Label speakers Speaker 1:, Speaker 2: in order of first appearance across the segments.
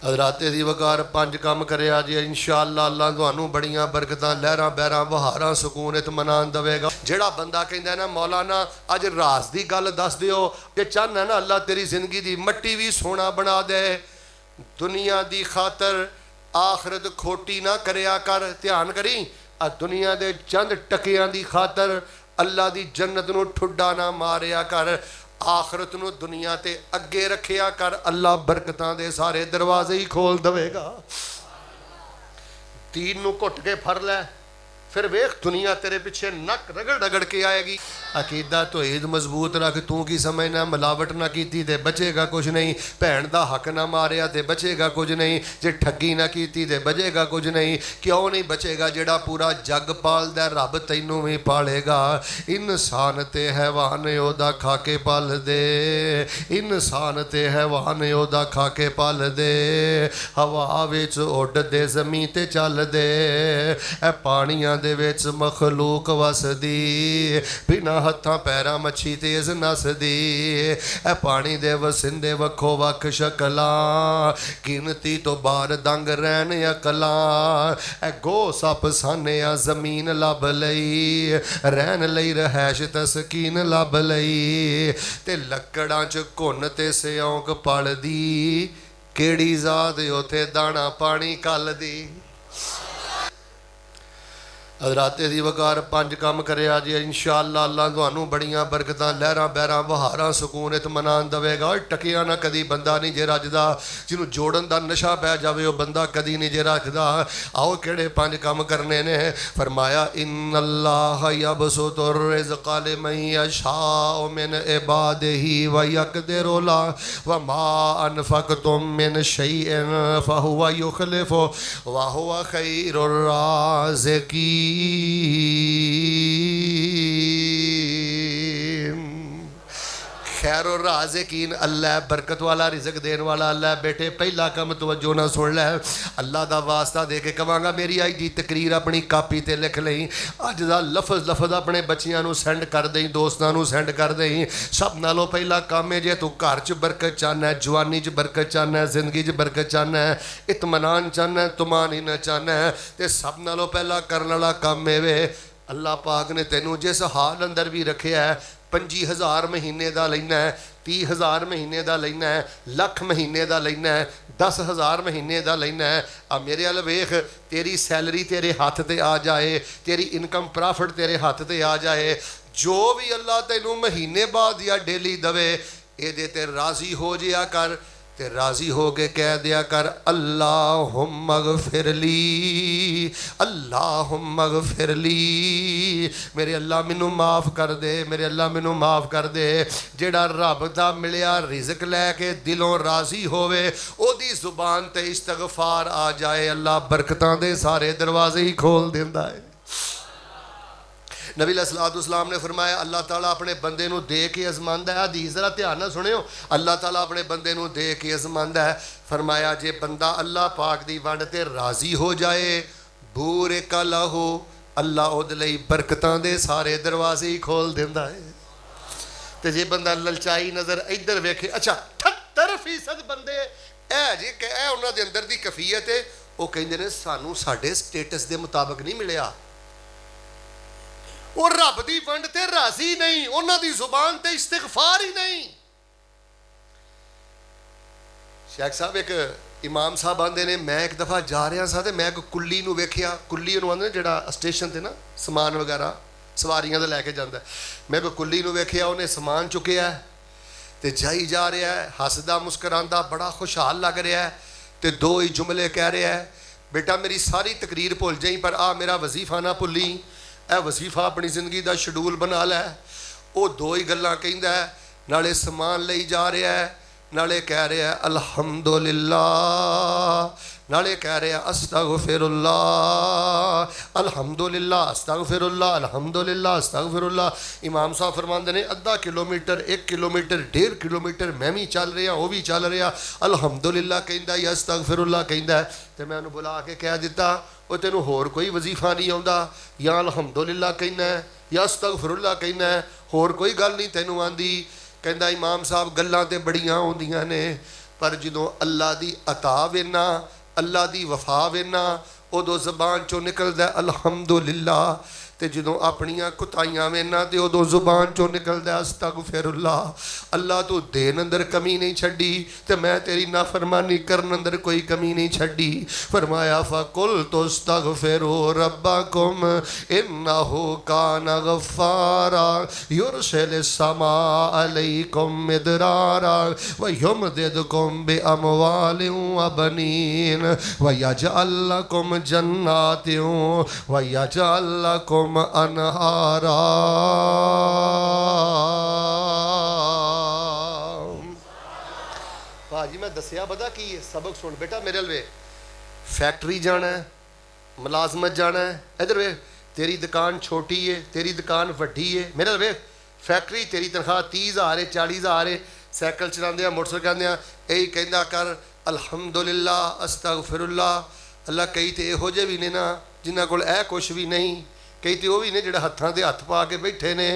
Speaker 1: हजराते दी वकार 5 काम करिया जी इंशाअल्लाह अल्लाह तुहानू बड़ियां बरकतां लहरां बहरां बहारां सुकून इत्मीनान देवेगा। जेड़ा बंदा कहंदा ना मौलाना अज राज दी गल दस दिओ जे चाहना ना अल्लाह तेरी जिंदगी दी मट्टी भी सोना बना दे, दुनिया दी खातर आखरत खोटी ना करया कर। ध्यान करी आ दुनिया दे चंद टकियां दी खातर अल्लाह दी जन्नत नू ठुड्डा ना मारिया कर, आखरत नू दुनिया ते अगे रखिया कर। अल्लाह बरकतां दे सारे दरवाजे ही खोल देवेगा। दीन नू घुट के फड़ लै, फिर वेख दुनिया तेरे पिछे नक रगड़ रगड़ के आएगी। अकीदा तो ईद मजबूत रख, तू की समझना मिलावट ना की ते बचेगा कुछ नहीं, भैन का हक ना मारिया ते बचेगा कुछ नहीं, जे ठगी ना की ते बचेगा कुछ नहीं। क्यों नहीं बचेगा? जेड़ा पूरा जग पालदा रब तैनू भी पालेगा। इंसान ते हैवान ओदा खा के पाल दे, इंसान ते हैवान ओदा खा के पाल दे, हवा विच उड़दे जमीन ते चल दे, ए पानियां दे विच मखलूक वसदी, बिना हत्थां पैरां मच्छी तेज नसदी, ए पानी दे वसिंदे वखो वख शकलां, गिनती तो बार दंग रहन अकलां, ए गो सप सानिया जमीन लब लई, रहन लई रहैश तस्कीन लब लई, ते लकड़ां च घुन ते सियोंक पलदी, केड़ी जात उथे दाना पानी कलदी। हजराते दी वकार 5 काम करिया जी इंशाअल्लाह अल्लाह तुहानू बड़ियां बरकतां लहरां बहरां बहारां सुकून इत्मीनान देवेगा। टकिया ना कदी बंदा नहीं जे रजदा, जिन्हों जोड़न दा नशा पै जावे वो बंदा कदी नहीं जे रखदा। आओ किहड़े 5 काम करने ने? फरमाया इन्नल्लाह यबसुतुर रिज़्क़ लिमन यशाअ मिन इबादिही व यक़दिरु लहु व मा अनफ़क़्तुम मिन शैइन फ़हुव युख़्लिफ़ु व हुव ख़ैरुर राज़िक़ीन। खैरो राज़िकीन अल्लाह बरकत वाला रिज़्क देने वाला अल्लाह। बेटे पहला काम तवज्जो ना सुन लै, अल्लाह का वास्ता दे के कहांगा मेरी अज की तकरीर अपनी कापी ते लिख लई, अज का लफज लफज अपने बच्चियां नू सेंड कर दें, दोस्तों नू सेंड कर दें। सब नालों पहला काम है जे तू घर च बरकत चाहना है, जवानी च बरकत चाहना है, जिंदगी च बरकत चाहना है, इत्मीनान चाहना है, तुमानीना चाहना है, तो सब नालों पहला करने वाला काम है वे अल्लाह पाक ने तेनू जिस हाल अंदर भी रखिया है, 25,000 महीने का लेना है, 30,000 महीने का लेना है, लख महीने का लेना है, 10,000 महीने का लेना है। आ मेरे अल वेख, तेरी सैलरी तेरे हाथ ते आ जाए, तेरी इनकम प्रॉफिट तेरे हाथ ते आ जाए, जो भी अल्लाह तेनू महीने बाद या डेली दवे ये ते राजी हो जाया कर, ते राजी हो के कह दिया कर अल्लाहुम्मा गफिरली, अल्लाहुम्मा गफिरली, मेरे अल्लाह मैनू माफ़ कर दे, मेरे अल्लाह मैनू माफ़ कर दे। जेड़ा रब दा मिलिया रिज़्क लैके दिलों राजी होवे ओदी जुबान ते इस्तगफार आ जाए, अल्लाह बरकतां दे सारे दरवाजे ही खोल देंदा है। नबी अलैहिस्सलाम ने फरमाया अल्लाह ताला अपने बंदे नू दे के अजमांदा है। हदीस जरा ध्यान ना सुनियो, अल्लाह ताला अपने बंदे नू दे के अजमांदा है। फरमाया जे बंदा अल्लाह पाक दी वंड ते राजी हो जाए, बूरे कला हो, अल्लाह उहदे लई बरकतां दे सारे दरवाजे ही खोल देंदा है। ते जे बंदा ललचाई नज़र इधर वेखे, अच्छा 78% बंदे ऐ जे ऐ उन्हां दे अंदर दी कफीयत है, वो कहंदे ने सानू साडे स्टेटस दे मुताबिक नहीं मिलिया, वो रब दी वंड ते राजी नहीं, उन्हां दी जुबान ते इस्तिगफार ही नहीं। शेख साहब एक इमाम साहब आंदे ने, मैं एक दफ़ा जा रहा सा ते मैं एक कुल्ली नू वेखिया, कुल्ली नू आंदे जेड़ा स्टेशन ते ना समान वगैरह सवारियां दा लैके जांदा, मैं कोई कुल्ली नू वेखिया, उन्हें समान चुकिया ते जाई जा रहा है, हसदा मुस्करांदा बड़ा खुशहाल लग रहा है, ते दो ही जुमले कह रहा है, बेटा मेरी सारी तकरीर भुल जाई पर आ मेरा वजीफा ना भुली, ए वजीफा अपनी जिंदगी का शेड्यूल बना लै। वो दो ही गल्लां कहंदा है, नाले समान लई जा रहा है, नाले कह रहा है अल्हम्दुलिल्लाह, नाले कह रहे हैं अस्तगफिरुल्लाह, अल्हम्दुलिल्लाह अस्तगफिरुल्लाह, अल्हम्दुलिल्लाह अस्तगफिरुल्लाह। इमाम साहब फरमाते ने अद्धा किलोमीटर, 1 किलोमीटर, 1.5 किलोमीटर मैं भी चल रहा, वो भी चल रहा, अल्हम्दुलिल्लाह कहता या अस्तगफिरुल्लाह कहता है। तो मैं उन्हें बुला के कह दिता, वो तेन होर कोई वजीफा नहीं आता, या अल्हम्दुलिल्लाह कहना है या अस्तगफिरुल्लाह कहना है, होर कोई गल नहीं तेनों आती। कहता इमाम साहब गल्लां ते बड़ियां होंदियां ने पर जदों अल्लाह दी अता वेना अल्लाह दी वफा वेना उदों ज़बान चों निकलदा अल्हम्दुलिल्लाह ते जदों अपनियां कुताइयां वेना ते उदों ज़ुबान चों निकलदा अस्तगफिरुल्लाह। अल्लाह तू देन अंदर कमी नहीं छड्डी ते मैं तेरी नाफरमानी करन अंदर कोई कमी नहीं छड्डी। फरमाया फ़कुल तुस्तगफिरू रब्बकुम इन्नहु काना गफ़्फ़ारा युरसिलिस समा अलैकुम मिदरारा व युमदिदकुम बिअमवालिन व बनीन व यजअल लकुम जन्नातिन व यजअल लकुम अनहारा। भाजी मैं दसिया पता की सबक सुन बेटा मेरे वे फैक्ट्री जाना है मुलाजमत जाना है इधर वे तेरी दुकान छोटी है तेरी दुकान वड्डी है मेरे वे फैक्ट्री तेरी तनख्वाह 30,000 है 40,000 है साइकिल चलाते मोटरसाइकिल कहते यही कहना कर अल्हम्दुलिल्लाह अस्तगफिरुल्लाह। अल्लाह कई तो यहो जे भी ने ना जिन्होंने कोल कुछ भी नहीं कई तो वह भी ने जिहड़े हत्थां ते हत्थ पा के बैठे ने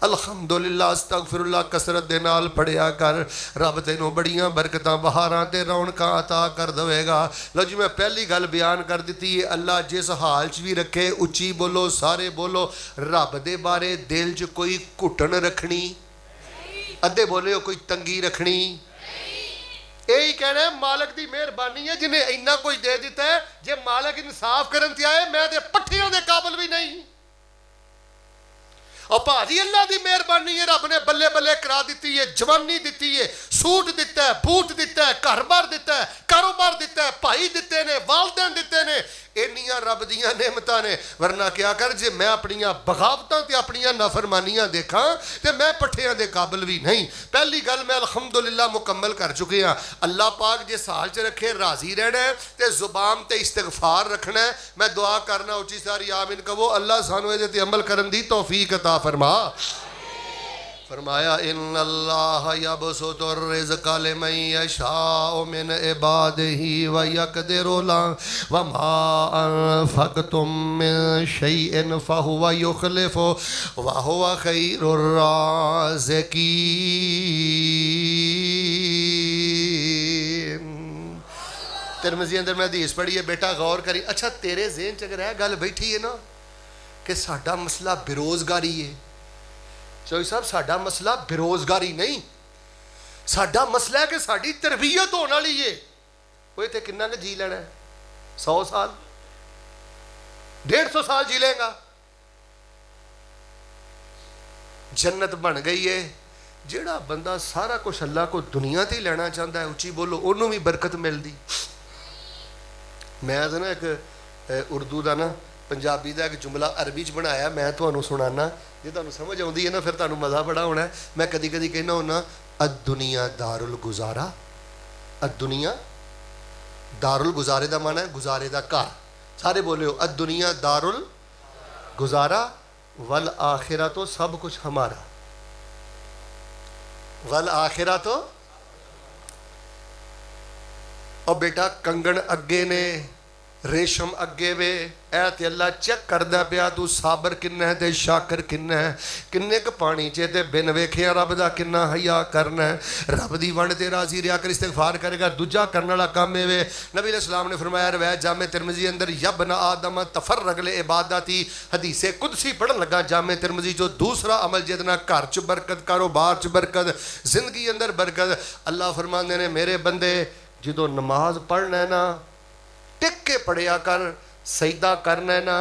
Speaker 1: अल्हम्दुलिल्लाह अस्तगफिरुल्लाह कसरत दे नाल पढ़िया कर रब तैनूं बड़ियां बरकतां बहारां ते रौनकां अता कर देवेगा। लो जी मैं पहली गल बयान कर दी है अल्लाह जिस हाल च भी रखे उच्ची बोलो सारे बोलो रब दे बारे दिल च कोई घुटन रखनी अद्धे बोले कोई तंगी रखनी यही कहना है मालक की मेहरबानी है जिन्हें इन्ना कुछ दे दिता है जे मालक इंसाफ करन ते आए मैं ते पट्ठियों के काबिल भी नहीं। और भाजी अल्लाह की मेहरबानी है रब ने बल्ले बल्ले करा दी है जवानी दी है सूट दिता है बूट दिता है घर बार दिता है कारोबार दिता है भाई दिते ने वालदैन दिते ने इन्नियां रब दियां नेमतां ने। वरना क्या कर जे मैं अपनियां बगावतां ते अपनियां नाफरमानियां देखा ते मैं पट्ठियां दे काबिल भी नहीं। पहली गल मैं अल्हम्दुलिल्लाह मुकम्मल कर चुके हाँ। अल्लाह पाक जिस हाल च रखे राजी रहना है ते जुबान ते इस्तगफार रखना है। मैं दुआ करना उच्ची सारी आमीन कहो अल्लाह सानू इहदे ते अमल करन दी तौफीक अता फरमा। फरमाया इन्नल्लाह यबसुतुर रिज़्क़ लिमन यशाउ मिन इबादिही व यक़दिरु लहु व मा अनफ़क़्तुम मिन शैइन फ़हुव युख़्लिफ़ु व हुव ख़ैरुर राज़िक़ीन। तिरमिज़ी अंदर मैं हदीस पढ़ी है बेटा गौर करी। अच्छा तेरे ज़हन च अगर यह गल बैठी है ना कि साडा मसला बेरोज़गारी है चौधरी साहब साडा मसला बेरोज़गारी नहीं साडा मसला है कि साडी तरबियत होने वाली है। वो इतने किन्ना ने जी लेना है 100 साल 150 साल जी लेगा जन्नत बन गई है। जिहड़ा बंदा सारा कुछ अल्लाह को दुनिया ते लेना चाहता है उच्ची बोलो उन्होंने भी बरकत मिलती। मैं तो ना एक उर्दू का ना पंजाबी का एक जुमला अरबी च बनाया मैं तुहानू सुनाना जे तुहानू समझ आउंदी है ना फिर तुहानू मज़ा बड़ा होना है। मैं कदी कदी कहना होना अद्दुनिया दारुल गुजारा अद्दुनिया दारुल गुजारे का माना है गुजारे का घर। सारे बोले हो अद्दुनिया दारुल गुजारा वल आखिरा तो सब कुछ हमारा वल आखिरा तो। और बेटा कंगन अगे ने रेशम अगे वे ऐ ते अल्लाह चेक करदा पिया तू साबर किन्ना है ते शाकर किन्ना है किन्ने क पानी चे ते बिन वेखिया रब दा किन्ना हया करना है। रब दी वंड ते राजी रिया कर इस्तिगफार करेगा दूजा करने वाला काम है वे। नबी अलैहिस्सलाम ने फरमाया रवायत जामे तिरमिज़ी अंदर यब्न आदम तफर्रग ले इबादती हदीसे कुदसी पढ़न लगा जामे तिरमिज़ी जो दूसरा अमल जितना घर च बरकत कारोबार च बरकत जिंदगी अंदर बरकत। अल्लाह फरमांदे ने मेरे बंदे जो नमाज पढ़ना है ना टिक के पढ़िया कर सजदा करना है ना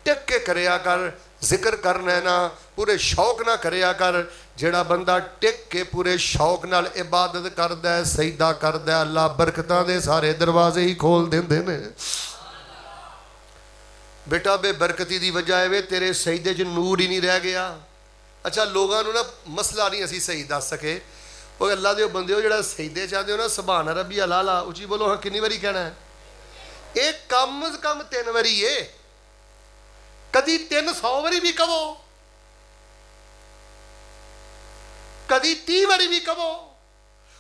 Speaker 1: टिक के करया कर जिक्र करना है ना पूरे शौक ना करया कर। जिहड़ा बंदा टिक के पूरे शौक नाल इबादत करदा है सजदा करदा है अल्लाह बरकतां दे सारे दरवाजे ही खोल देंदे ने। बेटा बेबरकती दी वजह है वे तेरे सजदे च नूर ही नहीं रह गया। अच्छा लोगों को ना मसला नहीं असी सही दस सके वो अल्लाह दे बंदे हो जिहड़ा सजदे चाहते हो ना सुभान रब्बी अला उची बोलो हाँ कितनी बारी कहना है एक कम से कम 3 बारी है कदी 300 बारी भी कहो कदी 30 बारी भी कहो।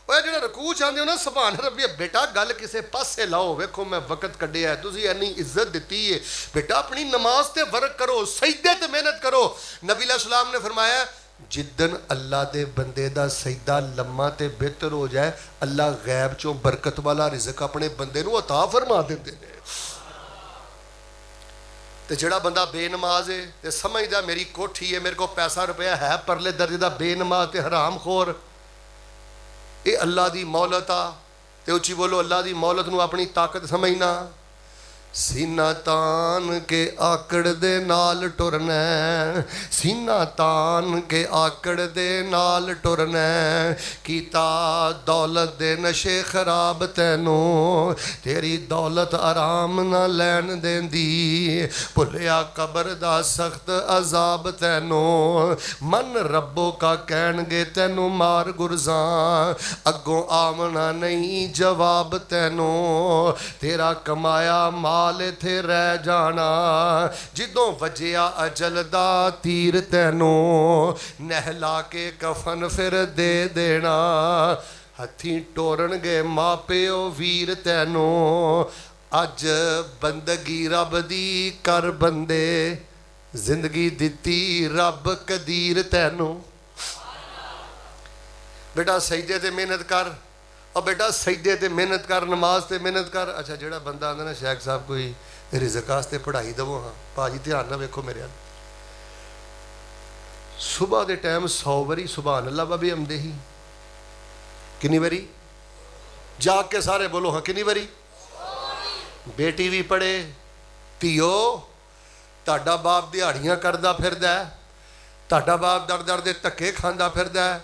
Speaker 1: और जो रकू चाहते हो ना सुभान रब्बी बेटा गल किसी पासे लाओ वेखो मैं वक्त कढ़िया है तुसी इन्नी इज्जत दी है बेटा अपनी नमाज ते वर्क करो सजदे ते मेहनत करो। नबी अलैहिस्सलाम ने फरमाया जिदन अल्लाह दे बंदे दा सजदा लम्मा ते बेहतर हो जाए, अल्लाह गैब चों बरकत वाला रिज़क अपने बंदे नूं अता फरमा देंदे ने। ते जिहड़ा बंदा बेनमाज है ते समझदा मेरी कोठी है, मेरे को पैसा रुपया है, परले दर्जे दा बेनमाज ते हराम खोर, ये अल्लाह दी मौलत आ। ते उची बोलो, अल्लाह दी मौलत नूं अपनी ताकत समझना। सीना तान के आकड़ दे नाल टुरना, सीना तान के आकड़ दे नाल टुरना, कीता दौलत दे नशे खराब तैनू, तेरी दौलत आराम ना लैन देंदी, भुलिया कबर दा सख्त अजाब तैनू, मन रब्बो का कहणगे तैनू मार गुरजा, अगों आवना नहीं जवाब तैनू, तेरा कमाया माल इथे रह जाना, जिदों वजिया अजल दा तीर तैनू, नहला के कफन फिर दे देना, हथी टोरनगे माँ प्यो वीर तैनू, अज बंदगी रब दी कर बंदे, जिंदगी दिती रब कदीर तैनू। बेटा सजदे ते मेहनत कर, और बेटा सजदे ते मेहनत कर, नमाज ते मेहनत कर। अच्छा जिहड़ा बंदा आंदा ना शेख साहब कोई रिज़क वास्ते पढ़ाई दवो, हाँ भाजी ध्यान ना वेखो मेरे अल, सुबह के टाइम 100 वारी सुभान अल्लाह बाबे आमदे ही, कितनी वारी जाग के सारे बोलो हाँ कितनी वारी। बेटी भी पढ़े, धीओ तुहाडा बाप दिहाड़ियां करदा फिरदा है, तुहाडा बाप दर दर दे धक्के खांदा फिरदा है,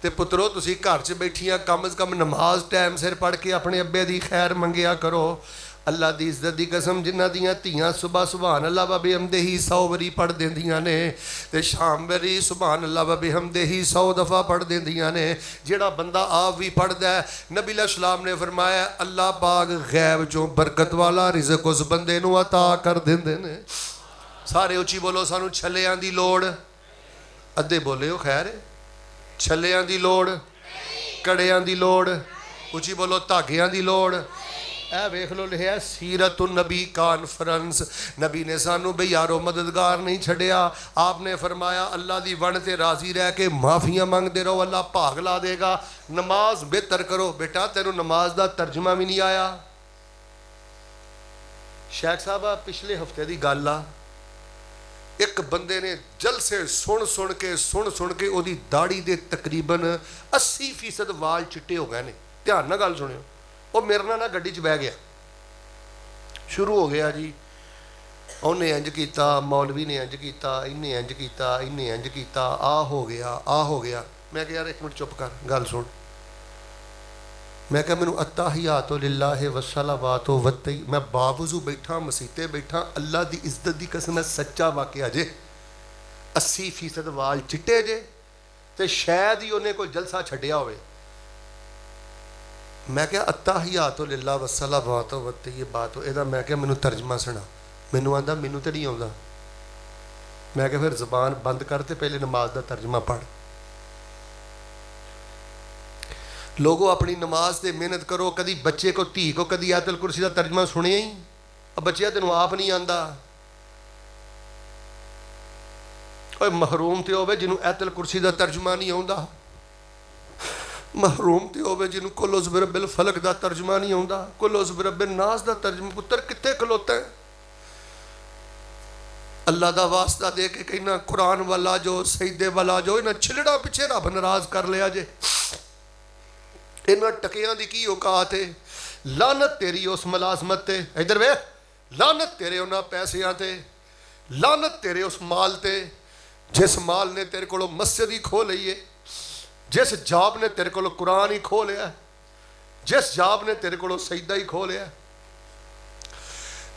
Speaker 1: ते पुत्रो तुसी घर च बैठियां कम से कम नमाज टाइम सिर पढ़ के अपने अब्बे दी खैर मंगिया करो। अल्लाह दी इज्जत दी कसम, जिन्हां दियां धीआं सुबह सुभान अल्लाह बाबे हमदे ही 100 वारी पढ़ देंदियां ने, ते शाम वारी सुभान अल्लाह बाबे हमदे ही 100 दफ़ा पढ़ देंदियां ने। जिहड़ा बंदा आप भी पढ़दा है, नबी अलैहिस्सलाम ने फरमाया अल्लाह पाक गैब चों बरकत वाला रिज़क उस बंदे नूं अता कर देंदे ने। सारे उची बोलो, सानू छल्लियां दी लोड़, अद्धे बोले हो खैर, छल्लियां दी लोड़, कड़ियां दी लोड़, उची बोलो धागियां दी लोड़। ए वेख लो लिखिया सीरतुन नबी कॉन्फ्रेंस, नबी ने सानू बई यारो मददगार नहीं छड़िया। आपने फरमाया अल्लाह दी वन ते राजी रह के माफियां मंगते रहो, अल्लाह भाग ला देगा। नमाज बेहतर करो। बेटा तेनू नमाज दा तर्जमा भी नहीं आया। शेख साहब पिछले हफ्ते की गल आ, एक बंदे ने जलसे सुन सुन के ओदी दाढ़ी दे तकरीबन 80% वाल चिट्टे हो गए ने। ध्यान ना गल सुनियो, वो मेरे ना गड्डी च बह गया, शुरू हो गया जी उन्हें इंज किया, मौलवी ने इंज किया, इन्हें इंज किया, इन्हें इंज किया, आ हो गया आ हो गया। मैं क्या यार एक मिनट चुप कर, गल सुन। मैं क्या मैनू अत्ताहियातो लिल्लाहि वस्सलावातो वत्तई, मैं बावजू बैठा मसीते बैठा, अल्लाह की इज्जत की कसम है सच्चा वाकया जे 80% वाल चिट्टे जे, तो शायद ही उन्हें कोई जलसा छड्डिया होवे। मैं क्या अत्ताहियातो लिल्लाहि वस्सलावातो वत्तई ये बात हो, इहदा मैं क्या मैनू तर्जमा सुना। मैनू आंदा मैनू तो नहीं आउंदा। मैं क्या फिर जबान बंद कर ते पहले नमाज का तर्जमा पढ़। लोगों अपनी नमाज से मेहनत करो। कभी बच्चे को धी को कभी आयतुल कुर्सी का तर्जमा सुनिया ही, अब बच्चे तेन आप नहीं आता। महरूम तो होवे जिन्हों आयतुल कुर्सी का तर्जमा नहीं आता, महरूम तो होवे जिन्हों कुल उज़ बिरब्बिल फलक का तर्जमा नहीं आता, कुल उज़ बिरब्बिन नास का तर्जमा। पुत्र कितने खलोता है? अल्लाह का वास्ता दे के कहना कुरान वाला जो सईदे वाला जो इन्हें छिलड़ा पिछे रब नाराज कर लिया जे। इन्होंने टकियां की की औकात है? लानत तेरी उस मुलाजमत ते, इधर वे, लानत तेरे उन्होंने पैसियां ते, लानत तेरे उस माल ते जिस माल ने तेरे को मस्जिद ही खो ली है, जिस जाब ने तेरे को कुरान ही खो लिया, जिस जाब ने तेरे को सजदा ही खो लिया।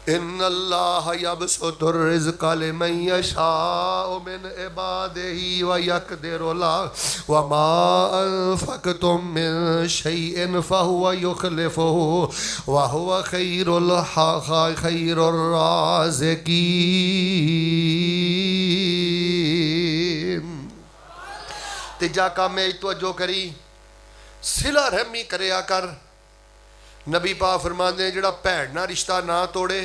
Speaker 1: इन्नल्लाह यबसुतुर रिज़्क़ लिमन यशाअ मिन इबादिही व यक़दिरु लहु व मा अनफ़क़्तुम मिन शैइन फ़हुव युख़्लिफ़ुहु व हुव खैरुर राज़िक़ीन। तीजा काम है तवज्जो करी, सिला रहमी करया कर। नबी पा फरमाते जिहड़ा भैन ना रिश्ता ना तोड़े,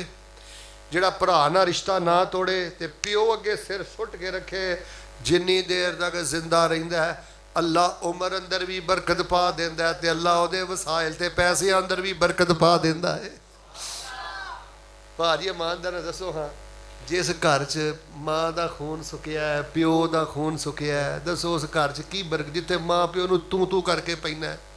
Speaker 1: जिहड़ा भरा ना रिश्ता ना तोड़े, ते प्यो अगे सिर सुट के रखे, जिन्नी देर तक जिंदा रहिंदा है अल्लाह उम्र अंदर भी बरकत पा देंदा है, ते अल्लाह उहदे वसाइल ते पैसे अंदर भी बरकत पा देंदा है। भाजी ईमानदार दसो, हाँ जिस घर च माँ का खून सुकिया है, प्यो का खून सुकिया है, दसो उस घर च की बरकत, जिथे माँ प्यो नूं तू तू करके पैना है।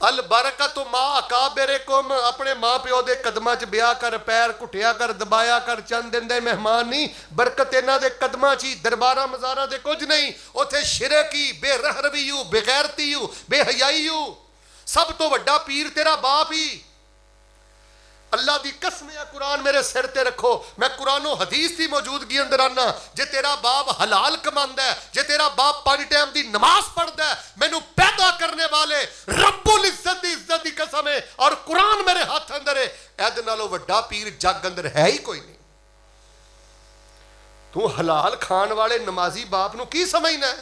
Speaker 1: अल बरकत माँ अकाबिरे कुम, अपने माँ प्यो के कदमां च ब्याह कर, पैर घुटिया कर, दबाया कर, चंद दिन दे मेहमान नहीं, बरकत इन्हां दे कदमां च ही, दरबारां मज़ारां दे कुछ नहीं। उत्थे शिरकी, बेरहरवी हूँ, बेगैरती हूँ, बेहयाई हूँ। सब तो वड्डा पीर तेरा बाप ही। अल्लाह दी कसम है, कुरान मेरे सिर ते रखो, मैं कुरानो हदीस की मौजूदगी अंदर आना, जे तेरा बाप हलाल कमांदा है, जे तेरा बाप 5 टाइम की नमाज पढ़दा है, मैनू पैदा करने वाले रब्बुल इज्जत दी कसम है, और कुरान मेरे हाथ अंदर है, ऐदे नालों वड्डा पीर जग अंदर है ही कोई नहीं। तू हलाल खान वाले नमाजी बाप नू की समझना है?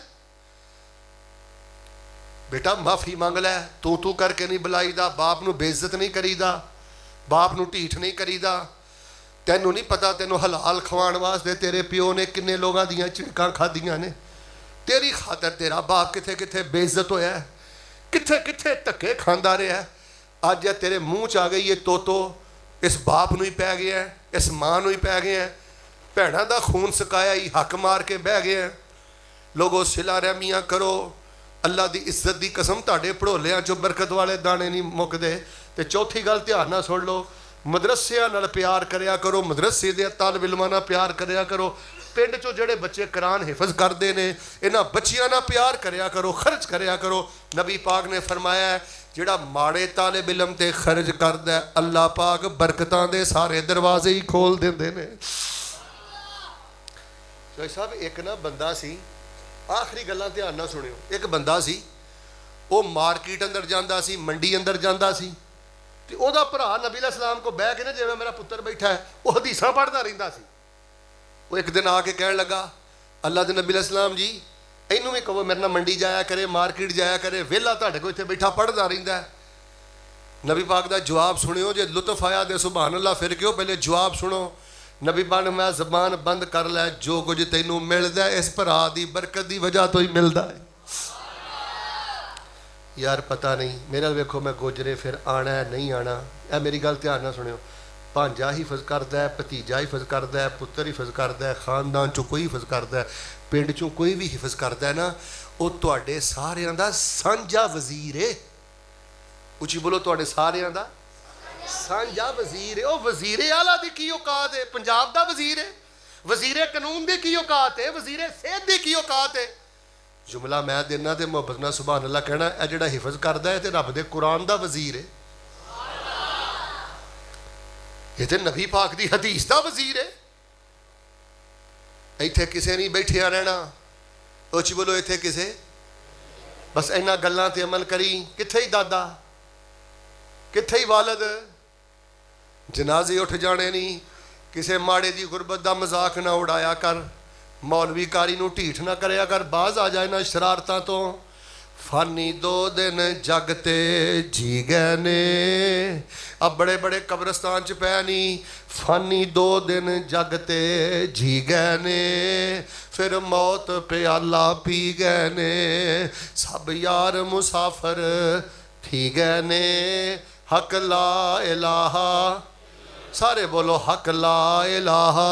Speaker 1: बेटा माफी मंग लै, तू करके नहीं बुलाईदा, बाप नू बेइज्जत नहीं करीदा, बाप नू ढीठ नहीं करीदा। तैनू नहीं पता, तैनू हलाल खवाण वास्ते तेरे प्यो ने किन्ने लोगों दियां झिड़कां खादियां ने, तेरी खातर तेरा बाप किथे किथे बेइज्जत होया, किथे किथे धक्के खांदा रहा। अज तेरे मूँह च आ गई ये तोतो, इस बाप नू ही पै गया, इस माँ नू ही पै गया, भैणां दा खून सकाया ही हक मार के बह गया। लोगों सिला रहमियां करो, अल्लाह की इज्जत की कसम, तुहाडे भड़ोलियां चो बरकत वाले दाने नहीं मुकदे। ते चौथी गल ध्यान नाल सुन लो, मदरसियां नाल प्यार करया करो, मदरसे दे तालिब इल्मां नाल प्यार करया करो। पिंड चो जिहड़े बच्चे कुरान हिफज करते हैं, इन्हां बच्चियां नाल प्यार करया करो, खर्च करया करो। नबी पाक ने फरमाया है, जिहड़ा माड़े तालिब इल्म ते खर्च करदा है, अल्लाह पाक बरकतां दे सारे दरवाजे ही खोल देंदे ने। भाई साहब, एक ना बंदा सी, आखिरी गल्लां ध्यान नाल सुनियो, एक बंदा सी, वो मार्केट अंदर जांदा सी, मंडी अंदर जांदा सी, ते ओहदा भरा नबी अलैहिस्सलाम को बह के ना, जिवें मेरा पुत्र बैठा है, वो हदीसां पढ़दा रहिंदा सी। वो एक दिन आके कहण लगा, अल्लाह दे नबी अलैहिस्सलाम जी, इनू भी कहो मेरे नाल मंडी जाया करे, मार्केट जाया करे, वेला तुहाडे कोल इत्थे बैठा पढ़दा रहिंदा है। नबी पाक दा जवाब सुनियो, जे लुत्फ आया दे सुभान अल्लाह फिर क्यों, पहले जवाब सुनो। नबी पाक मैं जबान बंद कर लै, जो कुछ तैनू मिलदा है इस भरा दी बरकत दी वजह तो ही मिलदा है। यार पता नहीं, मेरे वेखो मैं गुजरे फिर आना है नहीं आना, यह मेरी गल ध्यान ना सुनियो। भांजा हिफज करता है, भतीजा हिफज करता है, पुत्र हिफज करता है, खानदान चो कोई हिफज करता है, पिंड चों कोई भी हिफज करता है ना, वो तुहाडे सारियां दा सांझा वजीर है। उची बोलो, तुहाडे सारियां दा सांझा वजीर है। वो वजीरे आला दी की औकात है, पंजाब दा वजीर है, वजीरे कानून दी की औकात है, वजीरे सेहत दी की औकात है। जुमला मैं देना तो मुहब्बत नाल सुभान अल्लाह कहना, है जिहड़ा हिफज करदा है ते रब दे कुरान दा वजीर है, ये तो नबी पाक दी हदीस दा वजीर है। इत्थे किसे नहीं बैठिया रहना, उची बोलो इत्थे किसे, बस इन्हां गल्लां ते अमल करी। कित्थे ही दादा, कित्थे ही वालद, जनाजे उठ जाने नहीं, किसे माड़े दी गुरबत दा मजाक ना उड़ाया कर, मौलवी कारी नूं ढीठ ना करया कर, बाज आ जाए ना शरारतां तो। फानी 2 दिन जगते जी गए ने, अब बड़े बड़े कब्रस्तान च पै नहीं, फानी 2 दिन जगते जी गए ने, फिर मौत प्याला पी गए ने, सब यार मुसाफर थी गए ने, हक ला इलाहा, सारे बोलो हक ला इलाहा।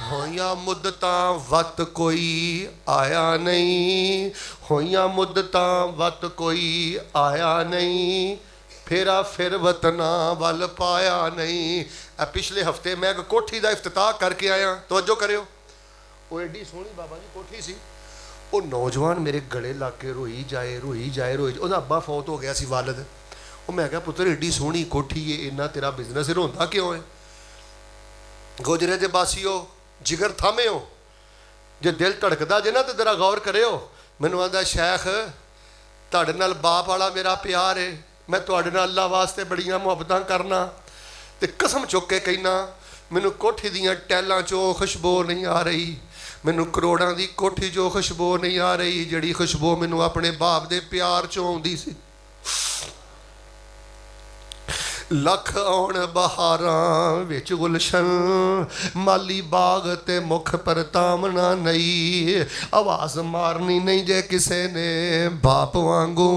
Speaker 1: होइया मुद्दतां वत कोई आया नहीं, होइया मुद्दतां वत कोई आया नहीं, फेरा फिर वतना वल पाया नहीं। पिछले हफ्ते मैं एक कोठी का इफ्तिताह करके आया, तवज्जो करियो, वो एडी सोहनी बाबा जी कोठी सी, वो नौजवान मेरे गले ला के रोई जाए रोई जाए रोई, उसदा अब्बा फौत हो गया सी वालद। वो मैं क्या पुत्र एडी सोहनी कोठी है, इन्ना तेरा बिजनेस है, रोंदा क्यों है? गोजरे दे बासियो जिगर थामे हो, जे दिल धड़कदा जे ना तो जरा गौर करियो। मैनू आंदा शेख तुहाडे नाल बाप वाला मेरा प्यार है, मैं तुहाडे नाल अल्लाह वास्ते बड़ियां मुहब्बतां करना, ते कसम चुक के कहना मैनू कोठी दियां टैलां चों खुशबू नहीं आ रही, मैनू करोड़ां दी कोठी चों खुशबू नहीं आ रही, जिहड़ी खुशबू मैनू अपने बाप दे प्यार चों आउंदी सी। लख आउण बहारां विच गुलशन माली बाग ते मुख परतावना नहीं आवाज़ मारनी नहीं जे किसे ने बाप वांगू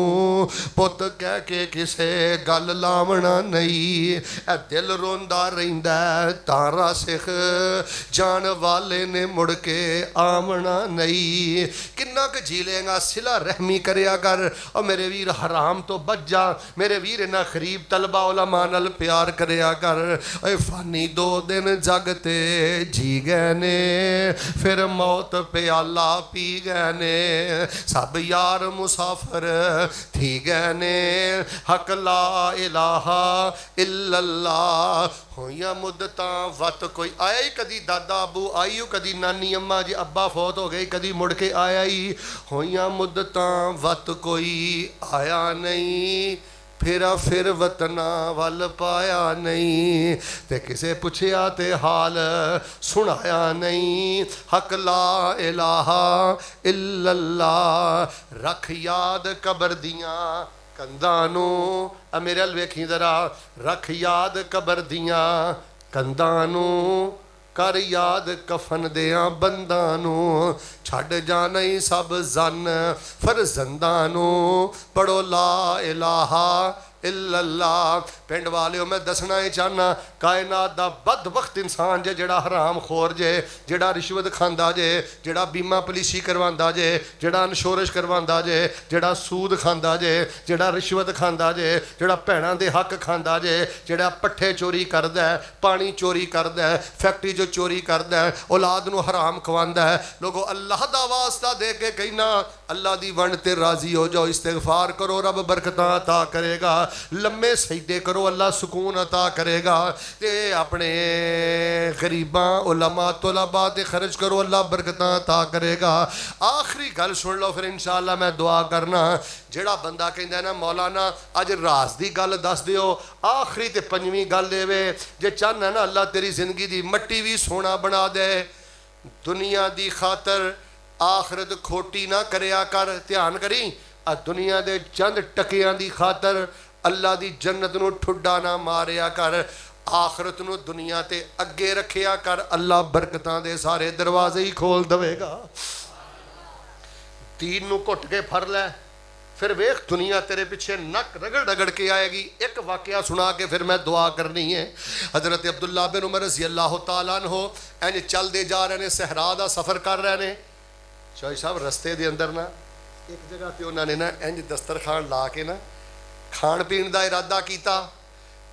Speaker 1: पुत कह के किसे गल लावना नहीं ए दिल रोंदा रहिंदा तारा सिख जान वाले ने मुड़ के आमना नहीं किन्ना क जी लेगा सिला रहमी करया कर और मेरे वीर हराम तो बच जा मेरे वीर इन्ना खरीब तलबा उलमा नाल प्यार करया कर ओए फानी 2 दिन जगते जी गए ने फिर मौत प्याला पी गए ने सब यार मुसाफिर थी गए ने हक ला इलाहा इल्लल्लाह होइया मुद्दतां वत कोई आया ही कदी दादा अबू आई हो कदी नानी अम्मा जी अब्बा फौत हो गई कदी मुड़ के आया ही होइया मुद्दतां वत कोई आया नहीं फिर वतना वल पाया नहीं ते किसे पुछया ते हाल सुनाया नहीं हक ला इलाहा इल्लल्लाह रख याद कबर दियां कंधां नूं मेरे अल वेखी जरा रख याद कबर दियां कंधां नूं कर याद कफन दियां बंदां नूं छड़ जाना ही सब जन फरजंदां नूं पढ़ो ला इलाहा इल्लल्लाह पिंड वालिओ मैं दसना ही चाहना कायनात दा बदबख्त इंसान जे जेड़ा हराम खोर जे जेड़ा रिश्वत खांदा जे जेड़ा बीमा पॉलिसी करवांदा जे जेड़ा इंश्योरेंस करवांदा जे जेड़ा सूद खांदा जे जेड़ा रिश्वत खांदा जे जेड़ा भैणां दे हक खांदा जे जेड़ा पट्ठे चोरी करदा है पानी चोरी करदा है फैक्ट्री जो चोरी करदा है औलाद नूं हराम खवांदा है लोगों अल्लाह दा वास्ता दे के कहना अल्लाह दी वंड ते राजी हो जाओ इस्तिगफार करो रब बरकतां अता करेगा लम्मे सजदे करो अल्लाह सुकून अता करेगा ते अपने गरीबां उलमा तलबा ते खर्च करो अल्लाह बरकतां अता करेगा आखिरी गल सुन लो फिर इंशाअल्लाह मैं दुआ करना जेड़ा बंदा कहंदा ना मौलाना अज राज दी गल दस दिओ आखिरी ते पंजवीं गल देवे जे चाहना ना अल्लाह तेरी जिंदगी दी मट्टी भी सोना बना दे दुनिया दी खातर आखिरत खोटी ना करया कर ध्यान करी आ दुनिया दे चंद टकियां दी खातर अल्लाह दी जन्नत नूं ठुड्डा ना मारिया कर आखिरत नूं दुनिया ते अगे रखिया कर अल्लाह बरकतां दे सारे दरवाजे ही खोल देवेगा दीन नूं घुट के फड़ लै फिर वेख दुनिया तेरे पीछे नक रगड़ रगड़ के आएगी एक वाकया सुना के फिर मैं दुआ करनी है हजरत अब्दुल्ला बिन उमर रज़ी अल्लाह तआला अन्हो इंज चलते जा रहे ने सहरा दा सफ़र कर रहे ने चौधरी साहब रस्ते दे अंदर ना एक जगह ते उन्होंने ना इंज दस्तरखान ला के ना खाण पीण का इरादा किया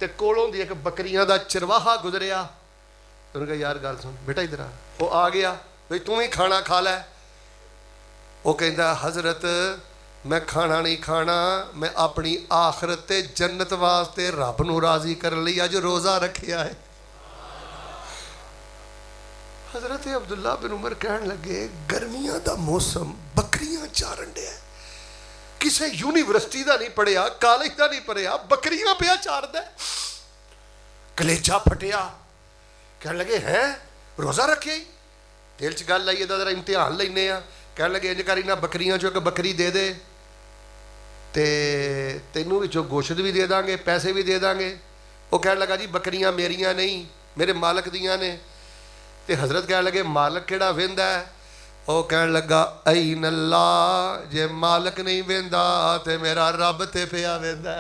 Speaker 1: तो कोलों दी एक बकरियां का चरवाहा गुजरिया उन्होंने कहा यार गल सुन बेटा इधर आ गया भाई तू भी खाना खा लै वो कहता हजरत मैं खाना नहीं खाना मैं अपनी आखरत ते जन्नत वास्ते रब नूं राजी करने लई अज रोज़ा रखिया है हजरत अब्दुल्ला बिन उमर कहन लगे गर्मियां दा मौसम बकरियां चारन डे किसी यूनीवर्सिटी का नहीं पढ़िया कॉलेज का नहीं पढ़िया बकरियां पिया चारदा कलेजा फटिया कह लगे हैं रोज़ा रखे दिल च गल आई जरा इम्तिहान लेने कह लगे इंज कर इन्हां बकरियां चो एक बकरी दे दे ते तेनू विचों गोश्त भी दे देंगे पैसे भी दे देंगे वो कह लगा जी बकरियां मेरियां नहीं मेरे मालक दियां ने ते हजरत कह लगे मालक किहड़ा वेंदा है वो कह लगा ऐन अल्लाह जे मालक नहीं वेंदा ते मेरा रब ते पिया वेंदा